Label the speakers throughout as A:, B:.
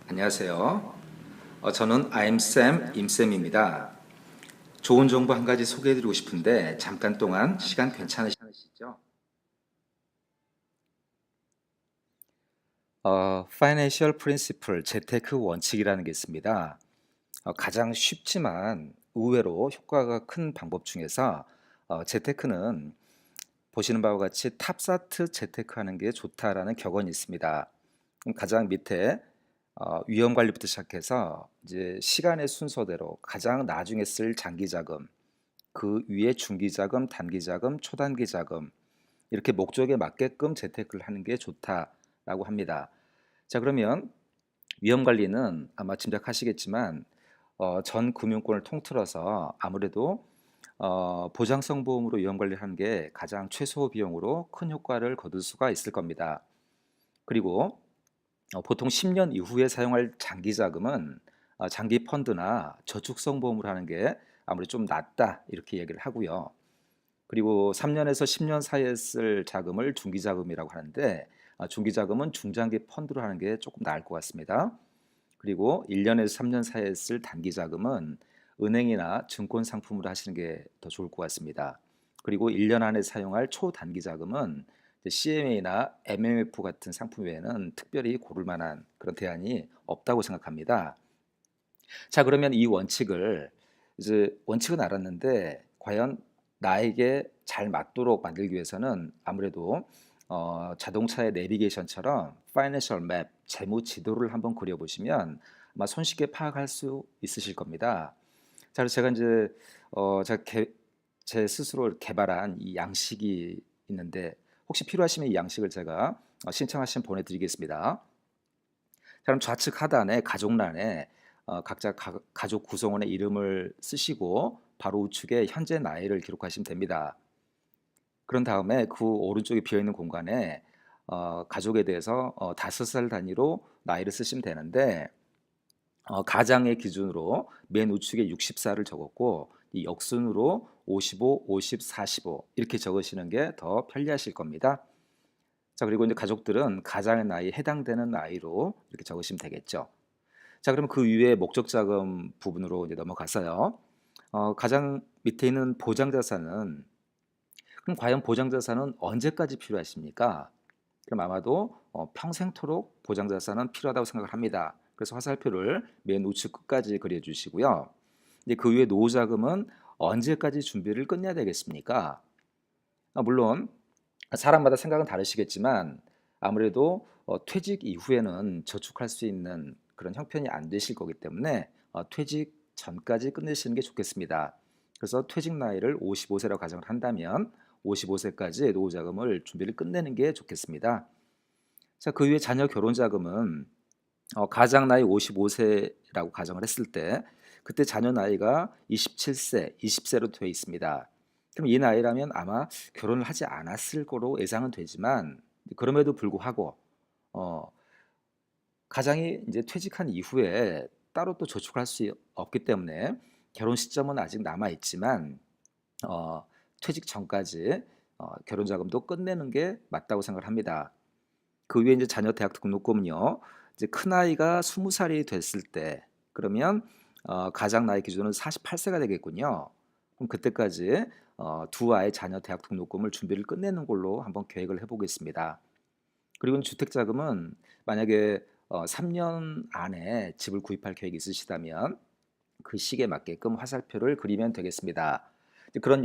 A: 안녕하세요. 저는 I'm Sam, 임쌤입니다. 좋은 정보 한 가지 소개해드리고 싶은데 잠깐 동안 시간 괜찮으시죠? Financial Principle, 재테크 원칙이라는 게 있습니다. 가장 쉽지만 의외로 효과가 큰 방법 중에서 재테크는 보시는 바와 같이 탑사트 재테크하는 게 좋다라는 격언이 있습니다. 가장 밑에 위험 관리부터 시작해서 이제 시간의 순서대로 가장 나중에 쓸 장기 자금, 그 위에 중기 자금, 단기 자금, 초단기 자금 이렇게 목적에 맞게끔 재테크를 하는 게 좋다라고 합니다. 자, 그러면 위험 관리는 아마 짐작하시겠지만 전 금융권을 통틀어서 아무래도 보장성 보험으로 위험 관리를 하는 게 가장 최소 비용으로 큰 효과를 거둘 수가 있을 겁니다. 그리고 보통 10년 이후에 사용할 장기 자금은 장기 펀드나 저축성 보험을 하는 게 아무래도 좀 낫다 이렇게 얘기를 하고요. 그리고 3년에서 10년 사이에 쓸 자금을 중기 자금이라고 하는데 중기 자금은 중장기 펀드로 하는 게 조금 나을 것 같습니다. 그리고 1년에서 3년 사이에 쓸 단기 자금은 은행이나 증권 상품으로 하시는 게 더 좋을 것 같습니다. 그리고 1년 안에 사용할 초단기 자금은 CMA나 MMF 같은 상품 외에는 특별히 고를 만한 그런 대안이 없다고 생각합니다. 자, 그러면 이 원칙을 이제 원칙은 알았는데 과연 나에게 잘 맞도록 만들기 위해서는 아무래도 자동차의 내비게이션처럼 파이낸셜 맵, 재무 지도를 한번 그려보시면 아마 손쉽게 파악할 수 있으실 겁니다. 자, 그래서 제가 이제 제 스스로 개발한 이 양식이 있는데 혹시 필요하시면 이 양식을 제가 신청하시면 보내드리겠습니다. 자, 그럼 좌측 하단에 가족란에 각자 가족 구성원의 이름을 쓰시고 바로 우측에 현재 나이를 기록하시면 됩니다. 그런 다음에 그 오른쪽에 비어있는 공간에 가족에 대해서 5살 단위로 나이를 쓰시면 되는데 가장의 기준으로 맨 우측에 60살을 적었고 이 역순으로 55, 50, 45 이렇게 적으시는 게 더 편리하실 겁니다. 자, 그리고 이제 가족들은 가장의 나이에 해당되는 나이로 이렇게 적으시면 되겠죠. 자, 그럼 그 위에 목적 자금 부분으로 이제 넘어가서요. 가장 밑에 있는 보장 자산은 그럼 과연 보장 자산은 언제까지 필요하십니까? 그럼 아마도 평생토록 보장 자산은 필요하다고 생각을 합니다. 그래서 화살표를 맨 우측 끝까지 그려주시고요. 이제 그 위에 노후 자금은 언제까지 준비를 끝내야 되겠습니까? 물론 사람마다 생각은 다르시겠지만 아무래도 퇴직 이후에는 저축할 수 있는 그런 형편이 안 되실 거기 때문에 퇴직 전까지 끝내시는 게 좋겠습니다. 그래서 퇴직 나이를 55세라고 가정을 한다면 55세까지 노후 자금을 준비를 끝내는 게 좋겠습니다. 자, 그 위에 자녀 결혼 자금은 가장 나이 55세라고 가정을 했을 때 그때 자녀 나이가 27세, 20세로 되어 있습니다. 그럼 이 나이라면 아마 결혼을 하지 않았을 거로 예상은 되지만 그럼에도 불구하고 어, 가장이 이제 퇴직한 이후에 따로 또 저축할 수 없기 때문에 결혼 시점은 아직 남아 있지만 어, 퇴직 전까지 결혼 자금도 끝내는 게 맞다고 생각을 합니다. 그 위에 이제 자녀 대학 등록금은요. 이제 큰 아이가 20살이 됐을 때 그러면 가장 나이 기준은 48세가 되겠군요. 그럼 그때까지 두 아이 자녀 대학 등록금을 준비를 끝내는 걸로 한번 계획을 해보겠습니다. 그리고 주택 자금은 만약에 3년 안에 집을 구입할 계획이 있으시다면 그 시기에 맞게끔 화살표를 그리면 되겠습니다. 이제 그런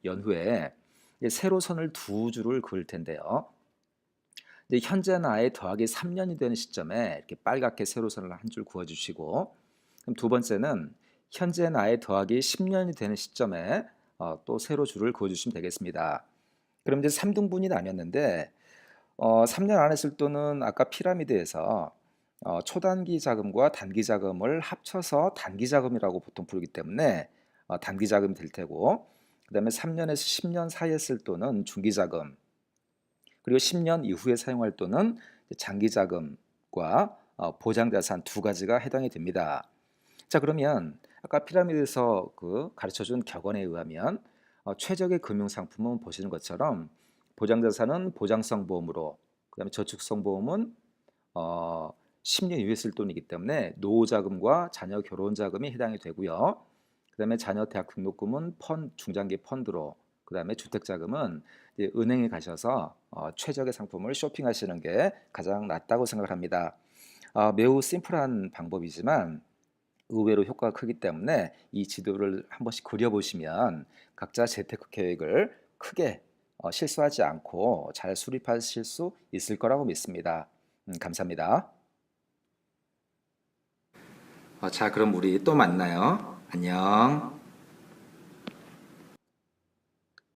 A: 연후에 이제 세로선을 두 줄을 그을 텐데요. 이제 현재 나이 더하기 3년이 되는 시점에 이렇게 빨갛게 세로선을 한 줄 그어주시고 그럼 두 번째는 현재 나이 더하기 10년이 되는 시점에 또 세로 줄을 그어주시면 되겠습니다. 그럼 이제 3등분이 나뉘었는데 3년 안에 쓸 돈은 아까 피라미드에서 초단기 자금과 단기 자금을 합쳐서 단기 자금이라고 보통 부르기 때문에 단기 자금이 될 테고 그 다음에 3년에서 10년 사이에 쓸 돈은 중기 자금 그리고 10년 이후에 사용할 돈은 장기 자금과 보장 자산 두 가지가 해당이 됩니다. 자, 그러면 아까 피라미드에서 그 가르쳐준 격언에 의하면 최적의 금융 상품은 보시는 것처럼 보장 자산은 보장성 보험으로 그다음에 저축성 보험은 10년 이후에 쓸 돈이기 때문에 노후자금과 자녀 결혼자금이 해당이 되고요. 그다음에 자녀 대학 등록금은 중장기 펀드로, 그다음에 주택자금은 이제 은행에 가셔서 최적의 상품을 쇼핑하시는 게 가장 낫다고 생각을 합니다. 매우 심플한 방법이지만 의외로 효과가 크기 때문에 이 지도를 한 번씩 그려보시면 각자 재테크 계획을 크게 실수하지 않고 잘 수립하실 수 있을 거라고 믿습니다. 감사합니다. 자, 그럼 우리 또 만나요. 안녕.